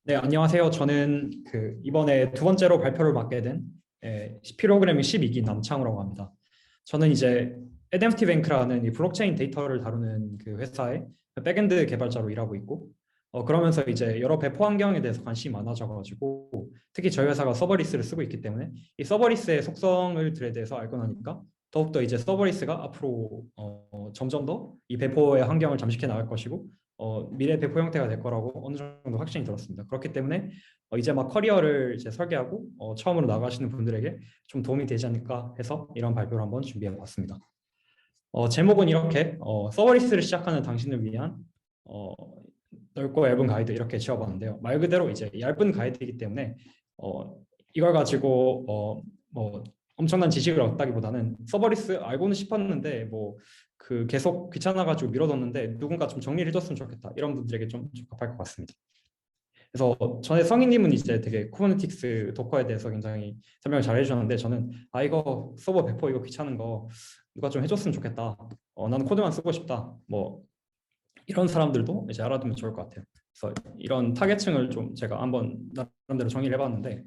네, 안녕하세요. 저는 이번에 두 번째로 발표를 맡게 된 프로그래밍 12기 남창우라고 합니다. 저는 이제 에덴프티 뱅크라는 이 블록체인 데이터를 다루는 그 회사의 백엔드 개발자로 일하고 있고, 그러면서 이제 여러 배포 환경에 대해서 관심이 많아져가지고, 특히 저희 회사가 서버리스를 쓰고 있기 때문에 이 서버리스의 속성들에 대해서 알고 나니까 더욱더 이제 서버리스가 앞으로 점점 더 이 배포의 환경을 잠식해 나갈 것이고, 미래 배포 형태가 될 거라고 어느 정도 확신이 들었습니다. 그렇기 때문에 이제 막 커리어를 이제 설계하고 처음으로 나가시는 분들에게 좀 도움이 되지 않을까 해서 이런 발표를 한번 준비해 봤습니다. 제목은 이렇게 서버리스를 시작하는 당신을 위한 어, 넓고 얇은 가이드 이렇게 지어봤는데요. 말 그대로 이제 얇은 가이드이기 때문에 이걸 가지고 뭐 엄청난 지식을 얻다기보다는 서버리스 알고는 싶었는데 뭐 계속 귀찮아가지고 미뤄뒀는데 누군가 좀 정리를 해줬으면 좋겠다 이런 분들에게 좀 적합할 것 같습니다. 그래서 전에 성희님은 이제 되게 쿠버네티스 도커에 대해서 굉장히 설명을 잘 해주셨는데 저는 이거 서버 배포 이거 귀찮은 거 누가 좀 해줬으면 좋겠다. 나는 코드만 쓰고 싶다. 뭐 이런 사람들도 이제 알아두면 좋을 것 같아요. 그래서 이런 타겟층을 좀 제가 한번 나름대로 정리를 해봤는데,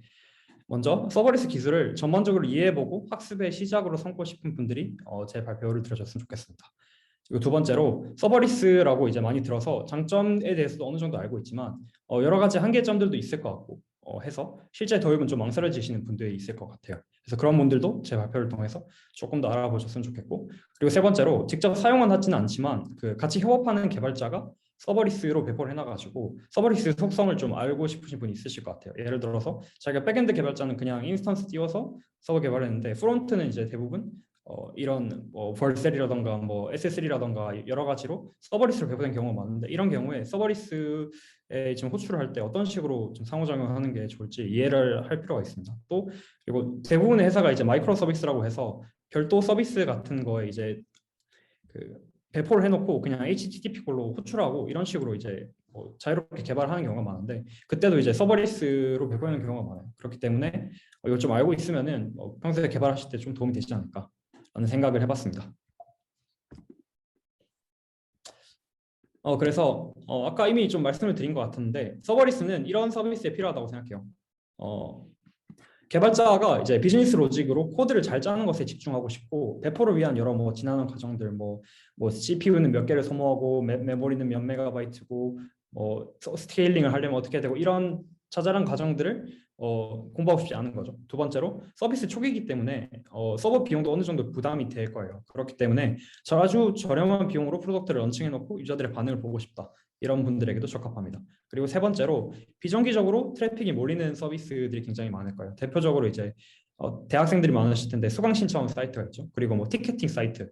먼저 서버리스 기술을 전반적으로 이해해보고 학습의 시작으로 삼고 싶은 분들이 제 발표를 들어줬으면 좋겠습니다. 그리고 두 번째로 서버리스라고 이제 많이 들어서 장점에 대해서도 어느 정도 알고 있지만 여러 가지 한계점들도 있을 것 같고 해서 실제 도입은 좀 망설여지시는 분들이 있을 것 같아요. 그래서 그런 분들도 제 발표를 통해서 조금 더 알아보셨으면 좋겠고, 그리고 세 번째로 직접 사용은 하지는 않지만 같이 협업하는 개발자가 서버리스로 배포를 해놔가지고 서버리스 속성을 좀 알고 싶으신 분이 있으실 것 같아요. 예를 들어서 자기가 백엔드 개발자는 그냥 인스턴스 띄워서 서버 개발했는데 프론트는 이제 대부분 이런 벌셀이라던가 뭐 SS3라던가 여러 가지로 서버리스로 배포된 경우가 많은데, 이런 경우에 서버리스에 지금 호출을 할 때 어떤 식으로 좀 상호작용하는 게 좋을지 이해를 할 필요가 있습니다. 또 그리고 대부분의 회사가 이제 마이크로 서비스라고 해서 별도 서비스 같은 거에 이제 배포를 해놓고 그냥 HTTP 콜로 호출하고 이런 식으로 이제 자유롭게 개발하는 경우가 많은데, 그때도 이제 서버리스로 배포하는 경우가 많아요. 그렇기 때문에 이걸 좀 알고 있으면은 평소에 개발하실 때 좀 도움이 되지 않을까 라는 생각을 해봤습니다. 그래서 아까 이미 좀 말씀을 드린 것 같은데 서버리스는 이런 서비스에 필요하다고 생각해요. 개발자가 이제 비즈니스 로직으로 코드를 잘 짜는 것에 집중하고 싶고, 배포를 위한 여러 뭐 지나는 과정들, 뭐 CPU는 몇 개를 소모하고 메모리는 몇 메가바이트고 뭐 스케일링을 하려면 어떻게 되고 이런 자잘한 과정들을 공부하고 싶지 않은 거죠. 두 번째로 서비스 초기이기 때문에 서버 비용도 어느 정도 부담이 될 거예요. 그렇기 때문에 아주 저렴한 비용으로 프로덕트를 런칭해놓고 유저들의 반응을 보고 싶다. 이런 분들에게도 적합합니다. 그리고 세 번째로 비정기적으로 트래픽이 몰리는 서비스들이 굉장히 많을 거예요. 대표적으로 이제 대학생들이 많으실 텐데 수강 신청 사이트가 있죠. 그리고 뭐 티켓팅 사이트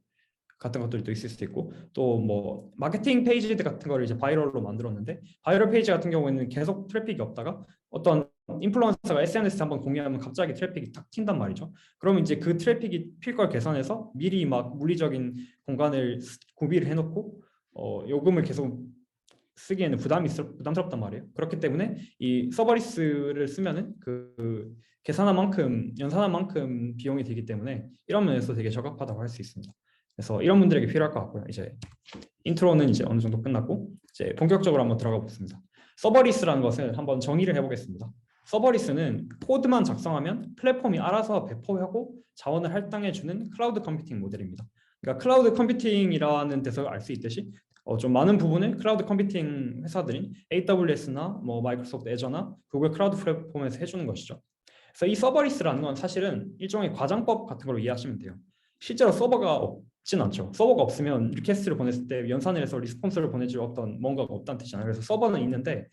같은 것들도 있을 수도 있고, 또 뭐 마케팅 페이지들 같은 거를 이제 바이럴로 만들었는데, 바이럴 페이지 같은 경우에는 계속 트래픽이 없다가 어떤 인플루언서가 SNS에 한번 공유하면 갑자기 트래픽이 탁 튄단 말이죠. 그러면 이제 그 트래픽이 필 걸 계산해서 미리 막 물리적인 공간을 구비를 해놓고 요금을 계속 쓰기에는 부담스럽단 말이에요. 그렇기 때문에 이 서버리스를 쓰면은 계산한 만큼 연산한 만큼 비용이 들기 때문에 이런 면에서 되게 적합하다고 할 수 있습니다. 그래서 이런 분들에게 필요할 것 같고요. 이제 인트로는 이제 어느 정도 끝났고 이제 본격적으로 한번 들어가 보겠습니다. 서버리스라는 것을 한번 정의를 해보겠습니다. 서버리스는 코드만 작성하면 플랫폼이 알아서 배포하고 자원을 할당해주는 클라우드 컴퓨팅 모델입니다. 그러니까 클라우드 컴퓨팅이라는 데서 알 수 있듯이 좀 많은 부분을 클라우드 컴퓨팅 회사들인 AWS나 뭐 마이크로소프트 애저나 구글 클라우드 플랫폼에서 해주는 것이죠. 그래서 이 서버리스라는 건 사실은 일종의 과장법 같은 걸로 이해하시면 돼요. 실제로 서버가 없진 않죠. 서버가 없으면 리퀘스트를 보냈을 때 연산을 해서 리스폰스를 보내줄 어떤 뭔가가 없다는 뜻이잖아요. 그래서 서버는 있는데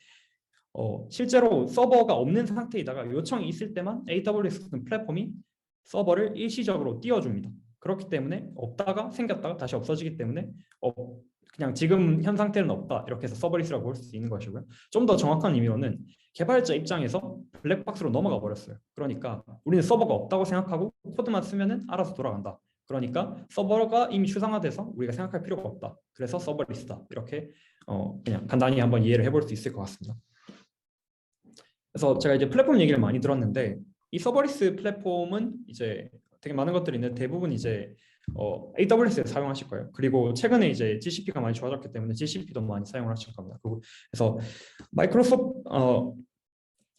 실제로 서버가 없는 상태이다가 요청이 있을 때만 AWS 같은 플랫폼이 서버를 일시적으로 띄워줍니다. 그렇기 때문에 없다가 생겼다가 다시 없어지기 때문에 그냥 지금 현 상태는 없다 이렇게 해서 서버리스라고 볼 수 있는 것이고요. 좀 더 정확한 의미로는 개발자 입장에서 블랙박스로 넘어가 버렸어요. 그러니까 우리는 서버가 없다고 생각하고 코드만 쓰면은 알아서 돌아간다. 그러니까 서버가 이미 추상화돼서 우리가 생각할 필요가 없다. 그래서 서버리스다. 이렇게 그냥 간단히 한번 이해를 해볼 수 있을 것 같습니다. 그래서 제가 이제 플랫폼 얘기를 많이 들었는데, 이 서버리스 플랫폼은 이제 되게 많은 것들이 있는데 대부분 이제 AWS에 사용하실 거예요. 그리고 최근에 이제 GCP가 많이 좋아졌기 때문에 GCP도 많이 사용을 하실 겁니다. 그래서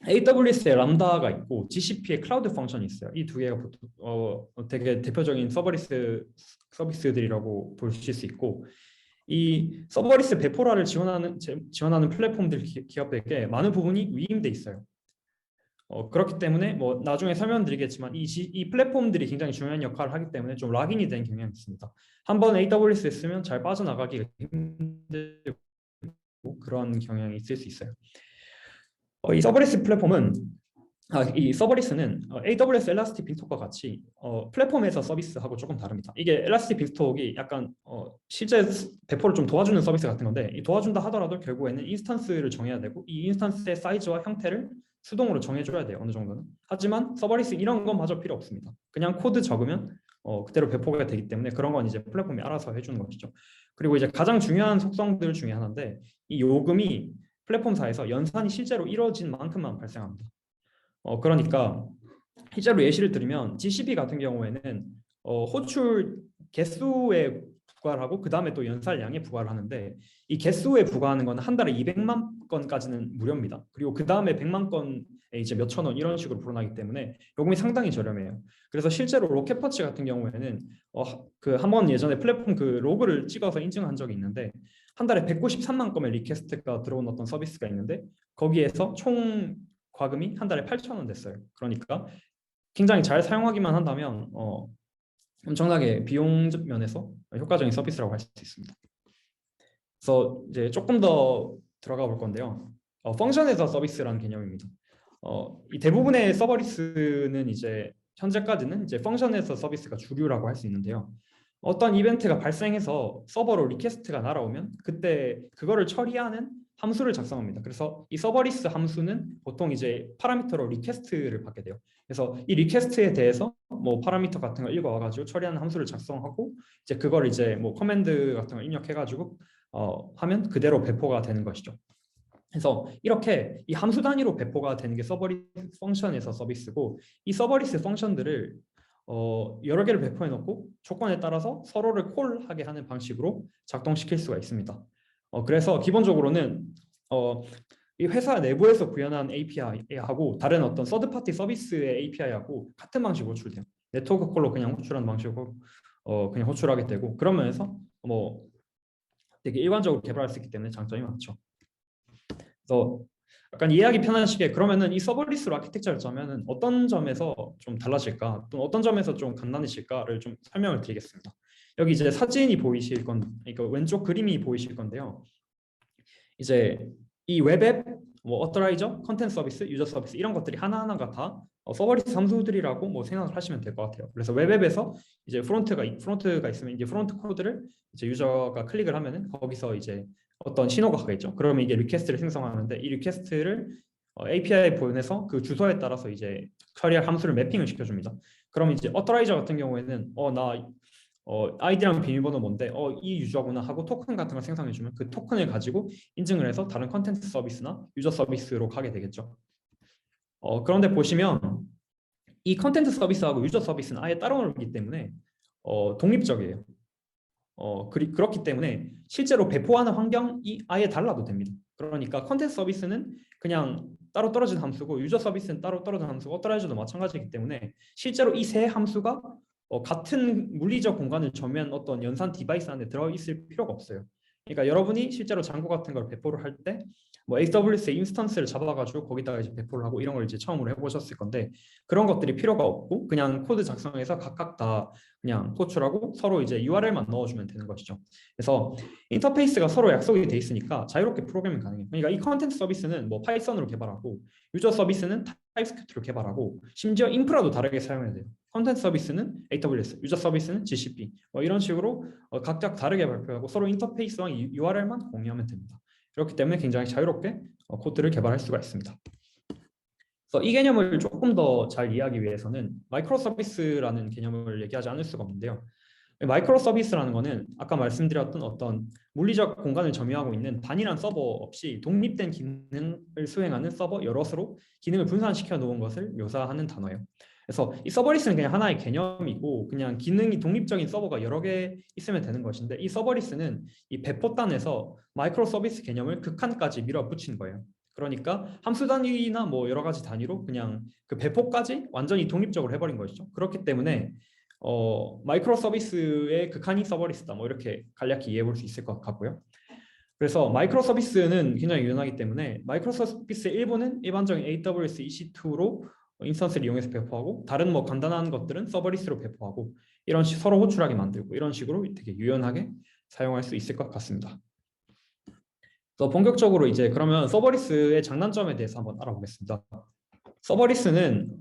AWS에 람다가 있고 GCP에 클라우드 펑션이 있어요. 이 두 개가 보통 되게 대표적인 서버리스 서비스들이라고 보실 수 있고, 이 서버리스 베포라를 지원하는 플랫폼들 기업에게 많은 부분이 위임돼 있어요. 그렇기 때문에 뭐 나중에 설명드리겠지만 이 플랫폼들이 굉장히 중요한 역할을 하기 때문에 좀 락인이 된 경향이 있습니다. 한번 AWS에 쓰면 잘 빠져나가기가 힘들고 그런 경향이 있을 수 있어요. 이 서버리스 플랫폼은 이 서버리스는 AWS 엘라스틱 빅스톡과 같이 플랫폼에서 서비스하고 조금 다릅니다. 이게 엘라스틱 빅스톡이 약간 실제 배포를 좀 도와주는 서비스 같은 건데, 이 도와준다 하더라도 결국에는 인스턴스를 정해야 되고 이 인스턴스의 사이즈와 형태를 수동으로 정해줘야 돼요. 어느 정도는. 하지만 서버리스 이런 건 마저 필요 없습니다. 그냥 코드 적으면 그대로 배포가 되기 때문에 그런 건 이제 플랫폼이 알아서 해주는 것이죠. 그리고 이제 가장 중요한 속성들 중에 하나인데, 이 요금이 플랫폼사에서 연산이 실제로 이루어진 만큼만 발생합니다. 그러니까 실제로 예시를 들면 GCP 같은 경우에는 호출 개수에 부과를 하고 그 다음에 또 연살량에 부과를 하는데, 이 개수에 부과하는 건 한 달에 200만 건까지는 무료입니다. 그리고 그 다음에 100만 건에 이제 몇천 원 이런 식으로 불어나기 때문에 요금이 상당히 저렴해요. 그래서 실제로 로켓펀치 같은 경우에는 그 한번 예전에 플랫폼 그 로그를 찍어서 인증한 적이 있는데, 한 달에 193만 건의 리퀘스트가 들어온 어떤 서비스가 있는데 거기에서 총 과금이 한 달에 8,000원 됐어요. 그러니까 굉장히 잘 사용하기만 한다면 엄청나게 비용 면에서 효과적인 서비스라고 할 수 있습니다. 그래서 이제 조금 더 들어가 볼 건데요. 펑션에서 서비스라는 개념입니다. 이 대부분의 서버리스는 이제 현재까지는 이제 펑션에서 서비스가 주류라고 할 수 있는데요. 어떤 이벤트가 발생해서 서버로 리퀘스트가 날아오면 그때 그거를 처리하는 함수를 작성합니다. 그래서 이 서버리스 함수는 보통 이제 파라미터로 리퀘스트를 받게 돼요. 그래서 이 리퀘스트에 대해서 뭐 파라미터 같은 걸 읽어와가지고 처리하는 함수를 작성하고 이제 그걸 이제 뭐 커맨드 같은 걸 입력해가지고 하면 그대로 배포가 되는 것이죠. 그래서 이렇게 이 함수 단위로 배포가 되는 게 서버리스 펑션에서 서비스고, 이 서버리스 펑션들을 여러 개를 배포해 놓고 조건에 따라서 서로를 콜하게 하는 방식으로 작동시킬 수가 있습니다. 그래서 기본적으로는 이 회사 내부에서 구현한 API하고 다른 어떤 서드파티 서비스의 API하고 같은 방식으로 호출돼요. 네트워크 콜로 그냥 호출하는 방식으로 그냥 호출하게 되고, 그런 면에서 뭐 되게 일관적으로 개발할 수 있기 때문에 장점이 많죠. 그래서 약간 이해하기 편하시게, 그러면은 이 서버리스로 아키텍처를 짜면은 어떤 점에서 좀 달라질까, 또 어떤 점에서 좀 간단해질까를 좀 설명을 드리겠습니다. 여기 이제 사진이 보이실 그러니까 왼쪽 그림이 보이실 건데요. 이제 이 웹앱, 뭐 어토라이저, 컨텐츠 서비스, 유저 서비스 이런 것들이 하나하나가 다 서버리스 함수들이라고 뭐 생각을 하시면 될 것 같아요. 그래서 웹앱에서 이제 프론트가 있으면 이제 프론트 코드를 이제 유저가 클릭을 하면은 거기서 이제 어떤 신호가 가겠죠. 그러면 이게 리퀘스트를 생성하는데, 이 리퀘스트를 API에 보내서 그 주소에 따라서 이제 처리할 함수를 매핑을 시켜줍니다. 그럼 이제 어토라이저 같은 경우에는 나 아이디랑 비밀번호 뭔데 이 유저구나 하고 토큰 같은 걸 생성해주면 그 토큰을 가지고 인증을 해서 다른 컨텐츠 서비스나 유저 서비스로 가게 되겠죠. 그런데 보시면 이 컨텐츠 서비스하고 유저 서비스는 아예 따로 놀기 때문에 독립적이에요. 그렇기 때문에 실제로 배포하는 환경이 아예 달라도 됩니다. 그러니까 컨텐츠 서비스는 그냥 따로 떨어진 함수고 유저 서비스는 따로 떨어진 함수고 어토라이저도 마찬가지이기 때문에 실제로 이 세 함수가 같은 물리적 공간을 점유한 어떤 연산 디바이스 안에 들어있을 필요가 없어요. 그러니까 여러분이 실제로 장고 같은 걸 배포를 할 때 뭐 AWS의 인스턴스를 잡아가지고 거기다가 이제 배포를 하고 이런 걸 이제 처음으로 해보셨을 건데, 그런 것들이 필요가 없고 그냥 코드 작성해서 각각 다 그냥 호출하고 서로 이제 URL만 넣어주면 되는 것이죠. 그래서 인터페이스가 서로 약속이 돼 있으니까 자유롭게 프로그래밍 가능해요. 그러니까 이 컨텐츠 서비스는 뭐 파이썬으로 개발하고 유저 서비스는 타입스크립트로 개발하고 심지어 인프라도 다르게 사용해야 돼요. 컨텐츠 서비스는 AWS, 유저 서비스는 GCP 뭐 이런 식으로 각각 다르게 발표하고 서로 인터페이스와 URL만 공유하면 됩니다. 그렇기 때문에 굉장히 자유롭게 코드를 개발할 수가 있습니다. 그래서 이 개념을 조금 더 잘 이해하기 위해서는 마이크로 서비스라는 개념을 얘기하지 않을 수가 없는데요. 마이크로 서비스라는 것은 아까 말씀드렸던 어떤 물리적 공간을 점유하고 있는 단일한 서버 없이 독립된 기능을 수행하는 서버 여럿으로 기능을 분산시켜 놓은 것을 묘사하는 단어예요. 그래서 이 서버리스는 그냥 하나의 개념이고 그냥 기능이 독립적인 서버가 여러 개 있으면 되는 것인데, 이 서버리스는 이 배포단에서 마이크로 서비스 개념을 극한까지 밀어붙인 거예요. 그러니까 함수 단위나 뭐 여러 가지 단위로 그냥 그 배포까지 완전히 독립적으로 해버린 것이죠. 그렇기 때문에 마이크로 서비스의 극한이 서버리스다. 뭐 이렇게 간략히 이해해 볼 수 있을 것 같고요. 그래서 마이크로 서비스는 굉장히 유연하기 때문에 마이크로 서비스의 일부는 일반적인 AWS EC2로 인스턴스를 이용해서 배포하고 다른 뭐 간단한 것들은 서버리스로 배포하고 이런 서로 호출하게 만들고 이런 식으로 되게 유연하게 사용할 수 있을 것 같습니다. 그래서 본격적으로 이제 그러면 서버리스의 장단점에 대해서 한번 알아보겠습니다. 서버리스는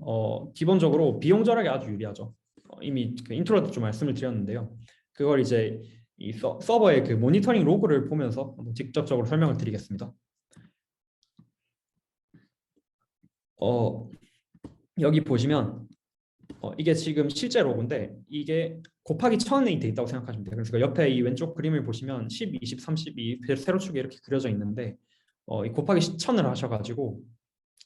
기본적으로 비용 절약에 아주 유리하죠. 이미 그 인트로 때 좀 말씀을 드렸는데요. 그걸 이제 이 서버의 그 모니터링 로그를 보면서 직접적으로 설명을 드리겠습니다. 여기 보시면 이게 지금 실제 로그인데 이게 곱하기 1000이 돼 있다고 생각하시면 돼요. 그래서 옆에 이 왼쪽 그림을 보시면 10, 20, 32 세로축에 이렇게 그려져 있는데 이 곱하기 1000을 하셔가지고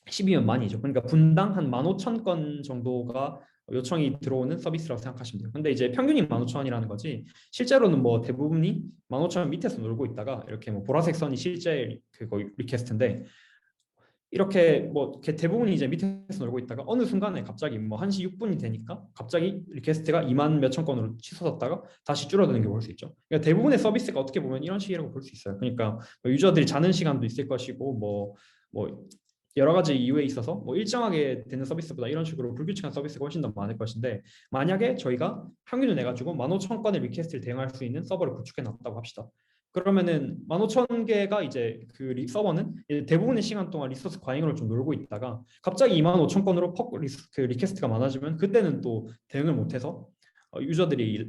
10이면 만이죠. 그러니까 분당 한 15,000건 정도가 요청이 들어오는 서비스라고 생각하시면 돼요. 근데 이제 평균이 15,000이라는 거지 실제로는 뭐 대부분이 15,000 밑에서 놀고 있다가 이렇게 뭐 보라색 선이 실제 그거 리퀘스트인데 이렇게 뭐 대부분이 이제 밑에서 놀고 있다가 어느 순간에 갑자기 뭐 1시 6분이 되니까 갑자기 리퀘스트가 2만 몇천 건으로 치솟았다가 다시 줄어드는 게 볼 수 있죠. 그러니까 대부분의 서비스가 어떻게 보면 이런 식이라고 볼 수 있어요. 그러니까 뭐 유저들이 자는 시간도 있을 것이고 뭐 여러 가지 이유에 있어서 뭐 일정하게 되는 서비스보다 이런 식으로 불규칙한 서비스가 훨씬 더 많을 것인데 만약에 저희가 평균을 내가지고 15,000건의 리퀘스트를 대응할 수 있는 서버를 구축해 놨다고 합시다. 그러면은 15,000개가 이제 그 서버는 대부분의 시간 동안 리소스 과잉으로 좀 놀고 있다가 갑자기 25,000건으로 그 리퀘스트가 많아지면 그때는 또 대응을 못해서 유저들이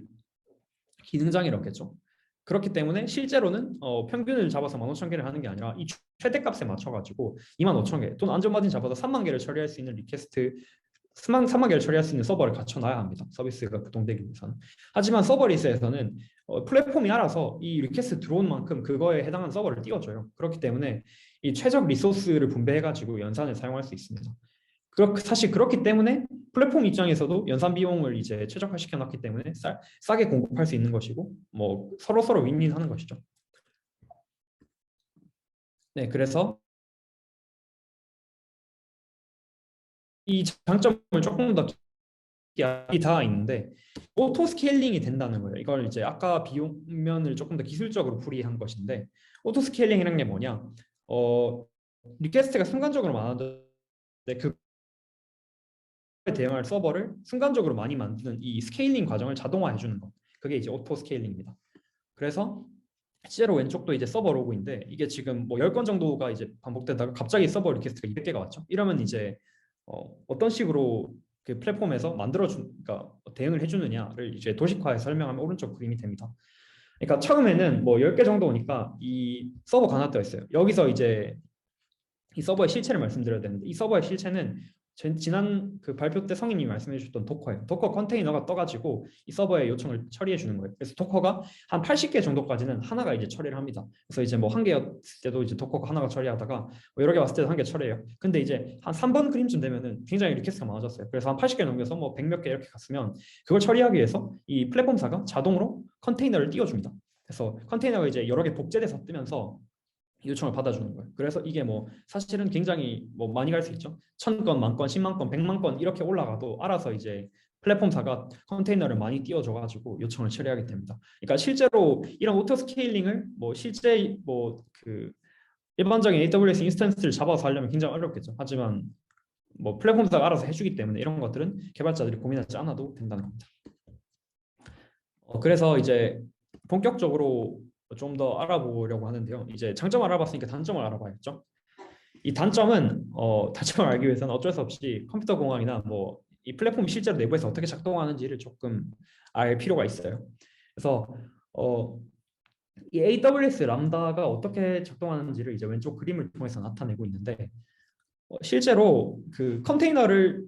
기능장애를 얻겠죠. 그렇기 때문에 실제로는 평균을 잡아서 15,000개를 하는 게 아니라 이 최대값에 맞춰가지고 25,000개 또는 안전마진 잡아서 3만 개를 처리할 수 있는 리퀘스트 3만 개를 처리할 수 있는 서버를 갖춰놔야 합니다. 서비스가 구동되기 위해서는. 하지만 서버리스에서는 플랫폼이 알아서 이 리퀘스트 들어온 만큼 그거에 해당하는 서버를 띄워줘요. 그렇기 때문에 이 최적 리소스를 분배해가지고 연산을 사용할 수 있습니다. 사실 그렇기 때문에 플랫폼 입장에서도 연산 비용을 이제 최적화시켜 놨기 때문에 싸게 공급할 수 있는 것이고 뭐 서로 윈윈하는 것이죠. 네, 그래서 이 장점을 조금 더 다 있는데 오토 스케일링이 된다는 거예요. 이걸 이제 아까 비용면을 조금 더 기술적으로 풀이한 것인데 오토 스케일링이라는 게 뭐냐? 리퀘스트가 순간적으로 많아도 그 대응할 서버를 순간적으로 많이 만드는 이 스케일링 과정을 자동화해 주는 것. 그게 이제 오토 스케일링입니다. 그래서 실제로 왼쪽도 이제 서버 로그인데 이게 지금 뭐 10건 정도가 이제 반복되다가 갑자기 서버 리퀘스트가 200개가 왔죠. 이러면 이제 어떤 식으로 그 플랫폼에서 그러니까 대응을 해주느냐를 이제 도식화해서 설명하면 오른쪽 그림이 됩니다. 그러니까 처음에는 뭐 10개 정도 오니까 이 서버 관할되어 있어요. 여기서 이제 이 서버의 실체를 말씀드려야 되는데 이 서버의 실체는 지난 그 발표 때 성인님이 말씀해 주셨던 도커예요. 도커 컨테이너가 떠가지고 이 서버에 요청을 처리해 주는 거예요. 그래서 도커가 한 80개 정도까지는 하나가 이제 처리를 합니다. 그래서 이제 뭐 한 개였을 때도 이제 도커가 하나가 처리하다가 뭐 여러 개 왔을 때도 한 개 처리해요. 근데 이제 한 3번 그림쯤 되면은 굉장히 리퀘스트가 많아졌어요. 그래서 한 80개 넘겨서 뭐 100 몇 개 이렇게 갔으면 그걸 처리하기 위해서 이 플랫폼사가 자동으로 컨테이너를 띄워줍니다. 그래서 컨테이너가 이제 여러 개 복제돼서 뜨면서 요청을 받아주는 거예요. 그래서 이게 뭐 사실은 굉장히 뭐 많이 갈 수 있죠. 1,000건, 만건, 10만 건, 100만 건 이렇게 올라가도 알아서 이제 플랫폼사가 컨테이너를 많이 띄워줘가지고 요청을 처리하게 됩니다. 그러니까 실제로 이런 오토 스케일링을 뭐 실제 뭐 그 일반적인 AWS 인스턴스를 잡아서 하려면 굉장히 어렵겠죠. 하지만 뭐 플랫폼사가 알아서 해주기 때문에 이런 것들은 개발자들이 고민하지 않아도 된다는 겁니다. 그래서 이제 본격적으로 좀 더 알아보려고 하는데요. 이제 장점을 알아봤으니까 단점을 알아봐야겠죠. 이 단점을 알기 위해서는 어쩔 수 없이 컴퓨터 공학이나 뭐 이 플랫폼이 실제로 내부에서 어떻게 작동하는지를 조금 알 필요가 있어요. 그래서 이 AWS 람다가 어떻게 작동하는지를 이제 왼쪽 그림을 통해서 나타내고 있는데 실제로 그 컨테이너를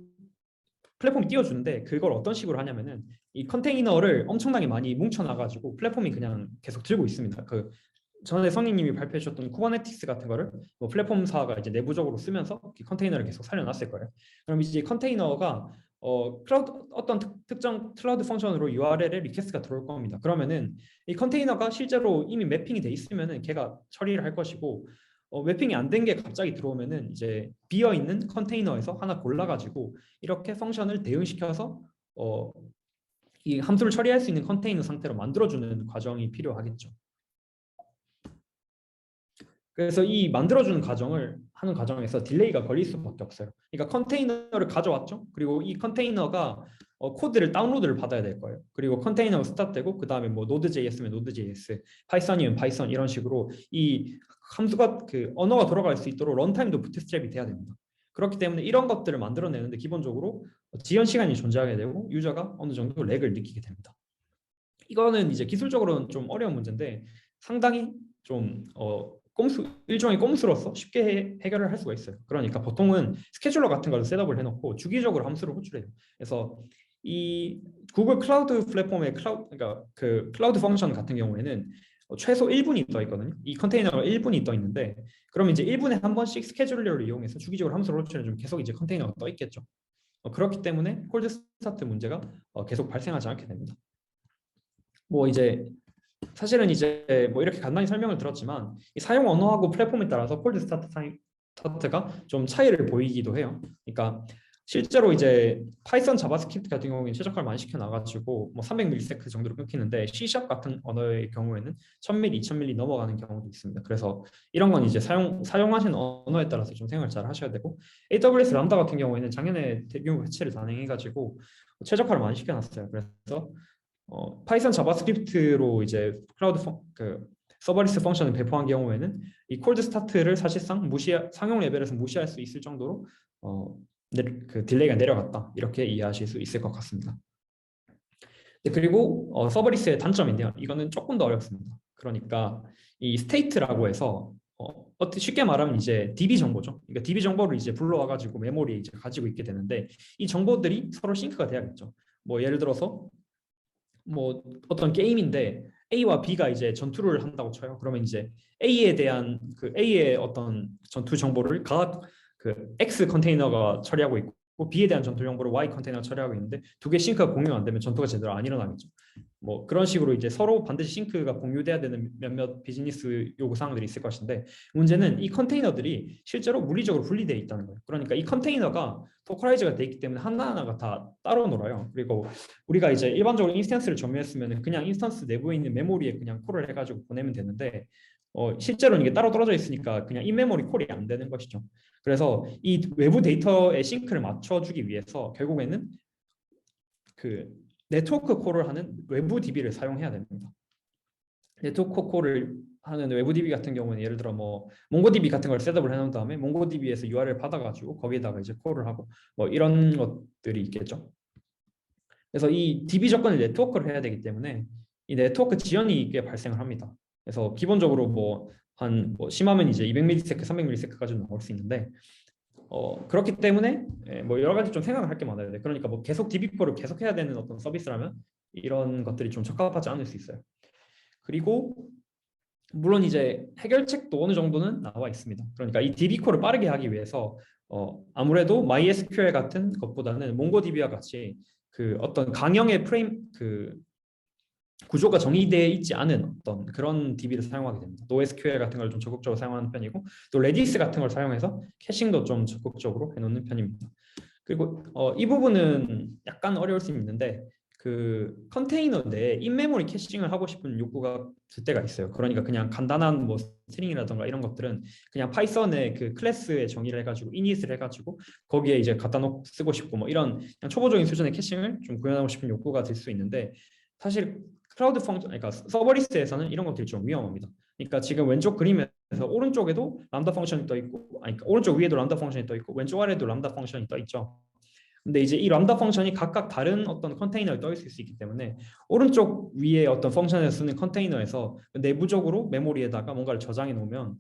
플랫폼이 띄워주는데 그걸 어떤 식으로 하냐면은 이 컨테이너를 엄청나게 많이 뭉쳐놔가지고 플랫폼이 그냥 계속 들고 있습니다. 그 전에 성인님이 발표해 주셨던 쿠버네티스 같은 거를 뭐 플랫폼사가 이제 내부적으로 쓰면서 컨테이너를 계속 살려놨을 거예요. 그럼 이제 컨테이너가 어떤 특정 클라우드 펑션으로 URL에 리퀘스트가 들어올 겁니다. 그러면은 이 컨테이너가 실제로 이미 매핑이 돼 있으면은 걔가 처리를 할 것이고 매핑이 안 된 게 갑자기 들어오면은 이제 비어 있는 컨테이너에서 하나 골라가지고 이렇게 펑션을 대응시켜서 이 함수를 처리할 수 있는 컨테이너 상태로 만들어주는 과정이 필요하겠죠. 그래서 이 만들어주는 과정을 하는 과정에서 딜레이가 걸릴 수밖에 없어요. 그러니까 컨테이너를 가져왔죠. 그리고 이 컨테이너가 코드를 다운로드를 받아야 될 거예요. 그리고 컨테이너가 스타트되고 그 다음에 뭐 Node.js면 Node.js, 파이썬이면 파이썬 이런 식으로 이 함수가 그 언어가 돌아갈 수 있도록 런타임도 부트스트랩이 돼야 됩니다. 그렇기 때문에 이런 것들을 만들어내는데 기본적으로 지연 시간이 존재하게 되고 유저가 어느 정도 렉을 느끼게 됩니다. 이거는 이제 기술적으로는 좀 어려운 문제인데 상당히 좀 일종의 꼼수로서 쉽게 해결을 할 수가 있어요. 그러니까 보통은 스케줄러 같은 걸 셋업을 해놓고 주기적으로 함수를 호출해요. 그래서 이 구글 클라우드 플랫폼의 그러니까 그 클라우드 펑션 같은 경우에는 최소 1분이 떠 있거든요. 이 컨테이너가 1분이 떠 있는데 그러면 이제 1분에 한 번씩 스케줄러를 이용해서 주기적으로 함수를 호출해주면 계속 이제 컨테이너가 떠 있겠죠. 그렇기 때문에 콜드 스타트 문제가 계속 발생하지 않게 됩니다. 뭐 이제 사실은 이제 뭐 이렇게 간단히 설명을 들었지만 이 사용 언어하고 플랫폼에 따라서 콜드 스타트가 좀 차이를 보이기도 해요. 그러니까 실제로 이제 파이썬 자바스크립트 같은 경우에는 최적화를 많이 시켜놔가지고 뭐 300ms 정도로 끊기는데 C# 같은 언어의 경우에는 1000ms, 2000ms 넘어가는 경우도 있습니다. 그래서 이런 건 이제 사용하시는 언어에 따라서 좀 생각을 잘 하셔야 되고 AWS 람다 같은 경우에는 작년에 대규모 패치를 단행해가지고 최적화를 많이 시켜놨어요. 그래서 파이썬 자바스크립트로 이제 서버리스 펑션을 배포한 경우에는 이 콜드 스타트를 사실상 상용 레벨에서 무시할 수 있을 정도로 그 딜레이가 내려갔다 이렇게 이해하실 수 있을 것 같습니다. 그리고 서버리스의 단점인데요. 이거는 조금 더 어렵습니다. 그러니까 이 스테이트라고 해서 쉽게 말하면 이제 DB 정보죠. 그러니까 DB 정보를 이제 불러와가지고 메모리에 이제 가지고 있게 되는데 이 정보들이 서로 싱크가 돼야겠죠. 뭐 예를 들어서 뭐 어떤 게임인데 A와 B가 이제 전투를 한다고 쳐요. 그러면 이제 A에 대한 그 A의 어떤 전투 정보를 각 그 X 컨테이너가 처리하고 있고 B에 대한 전투 정보를 Y 컨테이너가 처리하고 있는데 두 개 싱크가 공유 안 되면 전투가 제대로 안 일어나겠죠. 뭐 그런 식으로 이제 서로 반드시 싱크가 공유돼야 되는 몇몇 비즈니스 요구 사항들이 있을 것인데 문제는 이 컨테이너들이 실제로 물리적으로 분리되어 있다는 거예요. 그러니까 이 컨테이너가 토커라이즈가 돼 있기 때문에 하나하나가 다 따로 놀아요. 그리고 우리가 이제 일반적으로 인스턴스를 점유했으면 그냥 인스턴스 내부에 있는 메모리에 그냥 콜을 해가지고 보내면 되는데 실제로는 이게 따로 떨어져 있으니까 그냥 인메모리 콜이 안 되는 것이죠. 그래서 이 외부 데이터의 싱크를 맞춰주기 위해서 결국에는 그 네트워크 콜을 하는 외부 DB를 사용해야 됩니다. 네트워크 콜을 하는 외부 DB 같은 경우는 예를 들어 뭐 몽고DB 같은 걸 셋업을 해놓은 다음에 몽고DB에서 URL 받아가지고 거기에다가 이제 콜을 하고 뭐 이런 것들이 있겠죠. 그래서 이 DB 조건을 네트워크를 해야 되기 때문에 이 네트워크 지연이 이게 발생을 합니다. 그래서 기본적으로 뭐 심하면 이제 200ms, 300ms까지 나올 수 있는데 그렇기 때문에 뭐 여러 가지 좀 생각을 할 게 많아요. 그러니까 뭐 계속 DB 콜을 계속 해야 되는 어떤 서비스라면 이런 것들이 좀 적합하지 않을 수 있어요. 그리고 물론 이제 해결책도 어느 정도는 나와 있습니다. 그러니까 이 DB 콜을 빠르게 하기 위해서 아무래도 MySQL 같은 것보다는 몽고DB와 같이 그 어떤 강형의 그 구조가 정의되어 있지 않은 어떤 그런 DB를 사용하게 됩니다. NoSQL 같은 걸 좀 적극적으로 사용하는 편이고 또 레디스 같은 걸 사용해서 캐싱도 좀 적극적으로 해놓는 편입니다. 그리고 이 부분은 약간 어려울 수 있는데 그 컨테이너 내에 인메모리 캐싱을 하고 싶은 욕구가 들 때가 있어요. 그러니까 그냥 간단한 뭐 스트링이라던가 이런 것들은 그냥 파이썬의 그 클래스에 정의를 해가지고 이닛을 해가지고 거기에 이제 갖다 놓고 쓰고 싶고 뭐 이런 그냥 초보적인 수준의 캐싱을 좀 구현하고 싶은 욕구가 들 수 있는데 사실 클라우드 펑션, 그러니까 서버리스에서는 이런 것들이 좀 위험합니다. 그러니까 지금 왼쪽 그림에서 오른쪽에도 람다 펑션이 떠 있고, 그러니까 오른쪽 위에도 람다 펑션이 떠 있고, 왼쪽 아래도 람다 펑션이 떠 있죠. 근데 이제 이 람다 펑션이 각각 다른 어떤 컨테이너에 떠 있을 수 있기 때문에 오른쪽 위에 어떤 펑션을 쓰는 컨테이너에서 내부적으로 메모리에다가 뭔가를 저장해 놓으면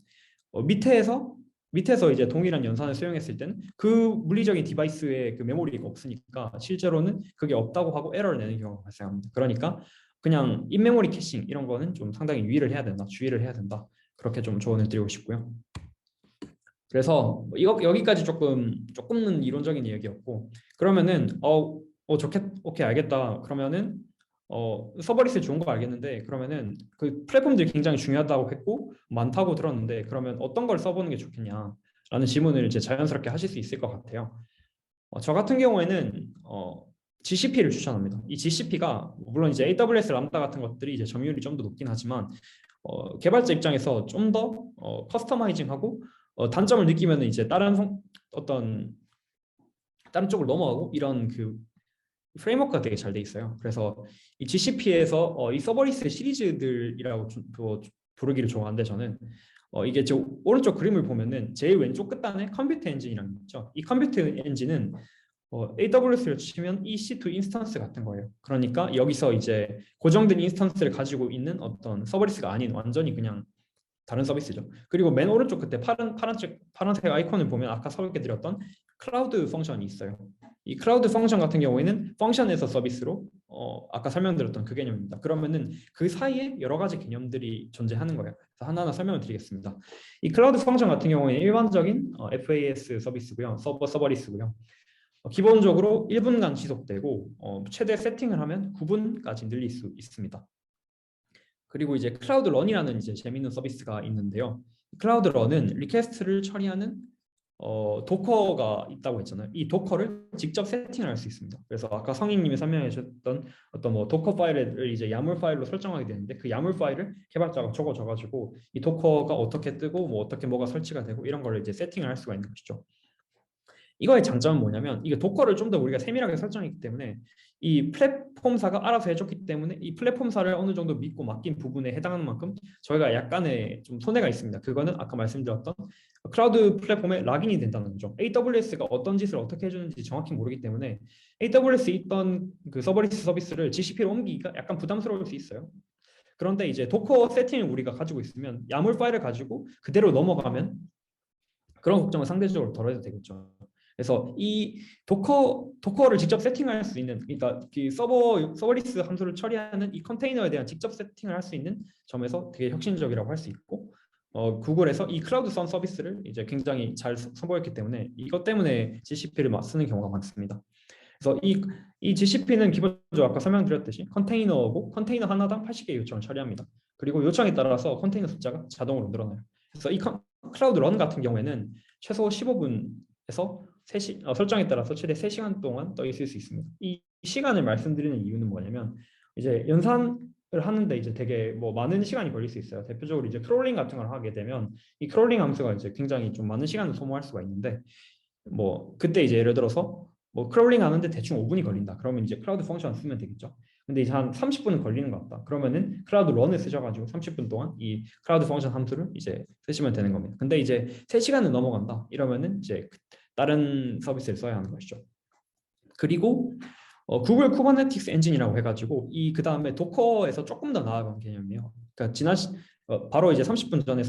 밑에서 이제 동일한 연산을 수용했을 때는 그 물리적인 디바이스에 그 메모리가 없으니까 실제로는 그게 없다고 하고 에러를 내는 경우가 발생합니다. 그러니까 그냥 인메모리 캐싱 이런 거는 좀 상당히 주의를 해야 된다. 그렇게 좀 조언을 드리고 싶고요. 그래서 여기까지 조금은 이론적인 이야기였고 그러면은 오케이 알겠다. 그러면은 서버리스 좋은 거 알겠는데 그러면은 그 플랫폼들이 굉장히 중요하다고 했고 많다고 들었는데 그러면 어떤 걸 써보는 게 좋겠냐라는 질문을 이제 자연스럽게 하실 수 있을 것 같아요. 저 같은 경우에는 GCP를 추천합니다. 이 GCP가 물론 이제 AWS 람다 같은 것들이 이제 점유율이 좀 더 높긴 하지만 개발자 입장에서 좀 더 커스터마이징하고 단점을 느끼면 이제 어떤 다른 쪽으로 넘어가고 이런 그 프레임워크가 되게 잘 돼 있어요. 그래서 이 GCP에서 이 서버리스 시리즈들이라고 부르기를 좋아하는데 저는 이게 저 오른쪽 그림을 보면은 제일 왼쪽 끝단에 컴퓨터 엔진이라는 게 있죠. 이 컴퓨터 엔진은 AWS를 치면 EC2 인스턴스 같은 거예요. 그러니까 여기서 이제 고정된 인스턴스를 가지고 있는 어떤 서버리스가 아닌 완전히 그냥 다른 서비스죠. 그리고 맨 오른쪽 끝에 파란색 아이콘을 보면 아까 소개해드렸던 클라우드 펑션이 있어요. 이 클라우드 펑션 같은 경우에는 펑션에서 서비스로 아까 설명드렸던 그 개념입니다. 그러면은 그 사이에 여러 가지 개념들이 존재하는 거예요. 그래서 하나하나 설명을 드리겠습니다. 이 클라우드 펑션 같은 경우에는 일반적인 FAS 서비스고요. 서버리스고요. 기본적으로 1분간 지속되고 최대 세팅을 하면 9분까지 늘릴 수 있습니다. 그리고 이제 클라우드 런이라는 이제 재밌는 서비스가 있는데요. 클라우드 런은 리퀘스트를 처리하는 도커가 있다고 했잖아요. 이 도커를 직접 세팅을 할 수 있습니다. 그래서 아까 성희님이 설명해 주셨던 어떤 뭐 도커 파일을 이제 야물 파일로 설정하게 되는데 그 야물 파일을 개발자가 적어줘가지고 이 도커가 어떻게 뜨고 뭐 어떻게 뭐가 설치가 되고 이런 걸 이제 세팅을 할 수가 있는 것이죠. 이거의 장점은 뭐냐면 이게 도커를 좀 더 우리가 세밀하게 설정했기 때문에 이 플랫폼사가 알아서 해줬기 때문에 이 플랫폼사를 어느 정도 믿고 맡긴 부분에 해당하는 만큼 저희가 약간의 좀 손해가 있습니다. 그거는 아까 말씀드렸던 클라우드 플랫폼에 락인이 된다는 거죠. AWS가 어떤 짓을 어떻게 해주는지 정확히 모르기 때문에 AWS에 있던 그 서비스를 GCP로 옮기기가 약간 부담스러울 수 있어요. 그런데 이제 도커 세팅을 우리가 가지고 있으면 야물 파일을 가지고 그대로 넘어가면 그런 걱정은 상대적으로 덜 해도 되겠죠. 그래서 이 도커를 직접 세팅할 수 있는, 그러니까 그 서버리스 함수를 처리하는 이 컨테이너에 대한 직접 세팅을 할 수 있는 점에서 되게 혁신적이라고 할 수 있고, 구글에서 이 클라우드 선 서비스를 이제 굉장히 잘 선보였기 때문에 이것 때문에 GCP를 쓰는 경우가 많습니다. 그래서 이 GCP는 기본적으로 아까 설명드렸듯이 컨테이너고 컨테이너 하나당 80개 요청을 처리합니다. 그리고 요청에 따라서 컨테이너 숫자가 자동으로 늘어나요. 그래서 이 클라우드 런 같은 경우에는 최소 15분에서 설정에 따라서 최대 3시간 동안 떠 있을 수 있습니다. 이 시간을 말씀드리는 이유는 뭐냐면 이제 연산을 하는데 이제 되게 뭐 많은 시간이 걸릴 수 있어요. 대표적으로 이제 크롤링 같은 걸 하게 되면 이 크롤링 함수가 이제 굉장히 좀 많은 시간을 소모할 수가 있는데 뭐 그때 이제 예를 들어서 뭐 크롤링 하는데 대충 5분이 걸린다. 그러면 이제 클라우드 펑션 쓰면 되겠죠. 근데 이제 한 30분은 걸리는 것 같다. 그러면은 클라우드 런을 쓰셔가지고 30분 동안 이 클라우드 펑션 함수를 이제 쓰시면 되는 겁니다. 근데 이제 3시간은 넘어간다. 이러면은 이제 다른 서비스를 써야 하는 것이죠. 그리고 구글 쿠버네티스 엔진이라고 해가지고 이 그 다음에 도커에서 조금 더 나아간 개념이에요. 그러니까 바로 이제 30분 전에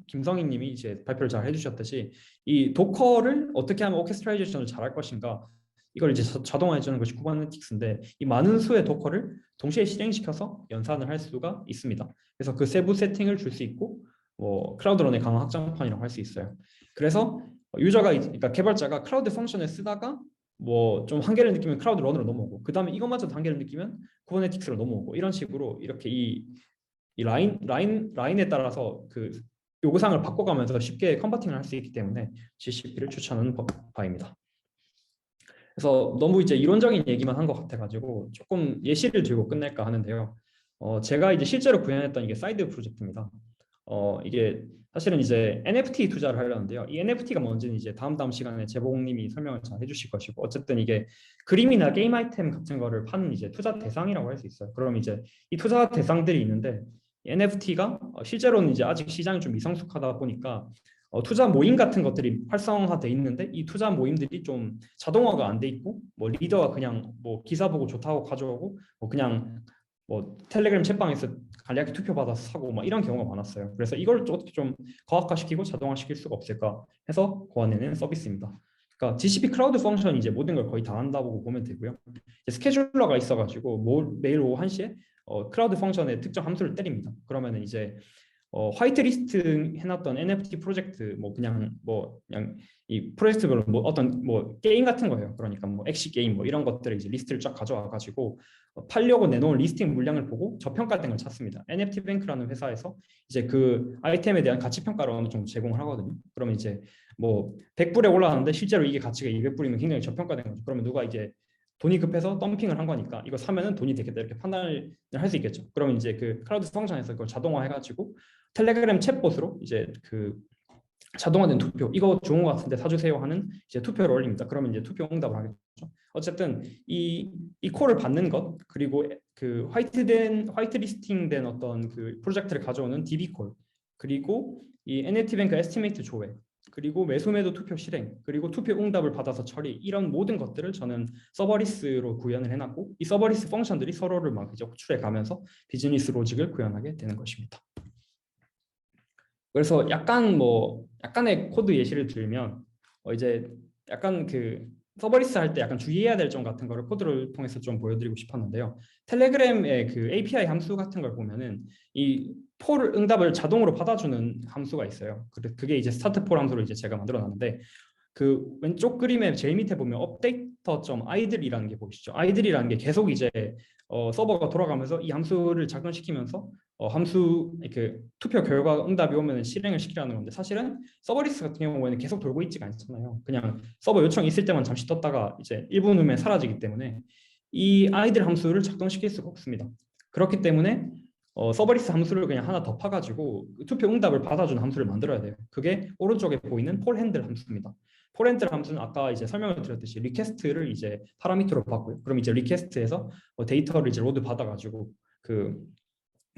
김성희님이 이제 발표를 잘 해주셨듯이 이 도커를 어떻게 하면 오케스트레이션을 잘할 것인가 이걸 이제 자동화해주는 것이 쿠버네티스인데 이 많은 수의 도커를 동시에 실행시켜서 연산을 할 수가 있습니다. 그래서 그 세부 세팅을 줄 수 있고 뭐 클라우드런의 강화 확장판이라고 할 수 있어요. 그래서 그러니까 개발자가 클라우드 펑션을 쓰다가 뭐 좀 한계를 느끼면 클라우드 런으로 넘어오고 그 다음에 이것마저도 한계를 느끼면 쿠버네티스로 넘어오고 이런 식으로 이렇게 이 라인에 따라서 그 요구사항을 바꿔가면서 쉽게 컨버팅을 할 수 있기 때문에 GCP를 추천하는 바입니다. 그래서 너무 이제 이론적인 얘기만 한 것 같아가지고 조금 예시를 들고 끝낼까 하는데요. 제가 이제 실제로 구현했던 이게 사이드 프로젝트입니다. 이게 사실은 이제 NFT 투자를 하려는데요. 이 NFT가 뭔지는 이제 다음 시간에 재봉님이 설명을 잘 해주실 것이고 어쨌든 이게 그림이나 게임 아이템 같은 거를 파는 이제 투자 대상이라고 할 수 있어요. 그럼 이제 이 투자 대상들이 있는데 NFT가 실제로는 이제 아직 시장이 좀 미성숙하다 보니까 투자 모임 같은 것들이 활성화돼 있는데 이 투자 모임들이 좀 자동화가 안 돼 있고 뭐 리더가 그냥 뭐 기사 보고 좋다고 가져오고 뭐 그냥 뭐 텔레그램 챗방에서 간략히 투표 받아서 사고 막 이런 경우가 많았어요. 그래서 이걸 어떻게 좀 거학화시키고 자동화시킬 수가 없을까 해서 고안해낸 서비스입니다. 그러니까 GCP 클라우드 펑션이 이제 모든 걸 거의 다 한다고 보면 되고요. 스케줄러가 있어가지고 매일 오후 1시에 클라우드 펑션의 특정 함수를 때립니다. 그러면은 이제 화이트 리스트 해놨던 NFT 프로젝트 그냥 이 프로젝트별로 뭐 어떤 뭐 게임 같은 거예요. 그러니까 뭐 엑시 게임 뭐 이런 것들을 이제 리스트를 쫙 가져와 가지고 팔려고 내놓은 리스팅 물량을 보고 저평가된 걸 찾습니다. NFT 뱅크라는 회사에서 이제 그 아이템에 대한 가치 평가를 어느 정도 제공을 하거든요. 그러면 이제 뭐 100불에 올라왔는데 실제로 이게 가치가 200불이면 굉장히 저평가된 거죠. 그러면 누가 이제 돈이 급해서 덤핑을 한 거니까 이거 사면은 돈이 되겠다 이렇게 판단을 할 수 있겠죠. 그러면 이제 그 클라우드 펑션에서 그걸 자동화해가지고 텔레그램 챗봇으로 이제 그 자동화된 투표 이거 좋은 것 같은데 사주세요 하는 이제 투표를 올립니다. 그러면 이제 투표 응답을 하겠죠. 어쨌든 이 콜을 받는 것 그리고 그 화이트 리스팅된 어떤 그 프로젝트를 가져오는 DB 콜 그리고 이 NFT 뱅크 에스티메이트 조회 그리고 매수매도 투표 실행 그리고 투표 응답을 받아서 처리 이런 모든 것들을 저는 서버리스로 구현을 해놨고 이 서버리스 펑션들이 서로를 막 이제 호출해 가면서 비즈니스 로직을 구현하게 되는 것입니다. 그래서 약간의 코드 예시를 들면 이제 약간 그 서버리스 할 때 약간 주의해야 될 점 같은 거를 코드를 통해서 좀 보여드리고 싶었는데요. 텔레그램의 그 API 함수 같은 걸 보면은 이 폴 응답을 자동으로 받아주는 함수가 있어요. 그게 이제 스타트 폴 함수를 이제 제가 만들어놨는데 그 왼쪽 그림의 제일 밑에 보면 update.idle이라는 게 보이시죠? idle이라는 게 계속 이제 서버가 돌아가면서 이 함수를 작동시키면서 함수 그 투표 결과 응답이 오면 실행을 시키라는 건데 사실은 서버리스 같은 경우에는 계속 돌고 있지가 않잖아요. 그냥 서버 요청이 있을 때만 잠시 떴다가 이제 1분 후면 사라지기 때문에 이 idle 함수를 작동시킬 수가 없습니다. 그렇기 때문에 서버리스 함수를 그냥 하나 더 파가지고 투표 응답을 받아주는 함수를 만들어야 돼요. 그게 오른쪽에 보이는 폴 핸들 함수입니다. 폴 핸들 함수는 아까 이제 설명을 드렸듯이 리퀘스트를 이제 파라미터로 받고요. 그럼 이제 리퀘스트에서 데이터를 이제 로드 받아가지고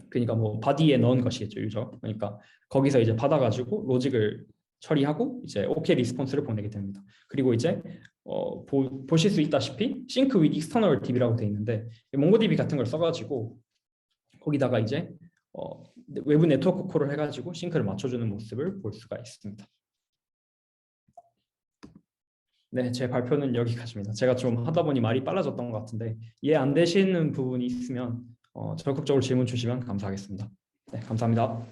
그러니까 뭐 바디에 넣은 것이겠죠, 유저. 그러니까 거기서 이제 받아가지고 로직을 처리하고 이제 OK 리스폰스를 보내게 됩니다. 그리고 이제 보실 수 있다시피 sync with external DB라고 돼 있는데 몽고DB 같은 걸 써가지고 거기다가 이제 외부 네트워크 콜을 해가지고 싱크를 맞춰주는 모습을 볼 수가 있습니다. 네, 제 발표는 여기까지입니다. 제가 좀 하다 보니 말이 빨라졌던 것 같은데 이해 안 되시는 부분이 있으면 적극적으로 질문 주시면 감사하겠습니다. 네, 감사합니다.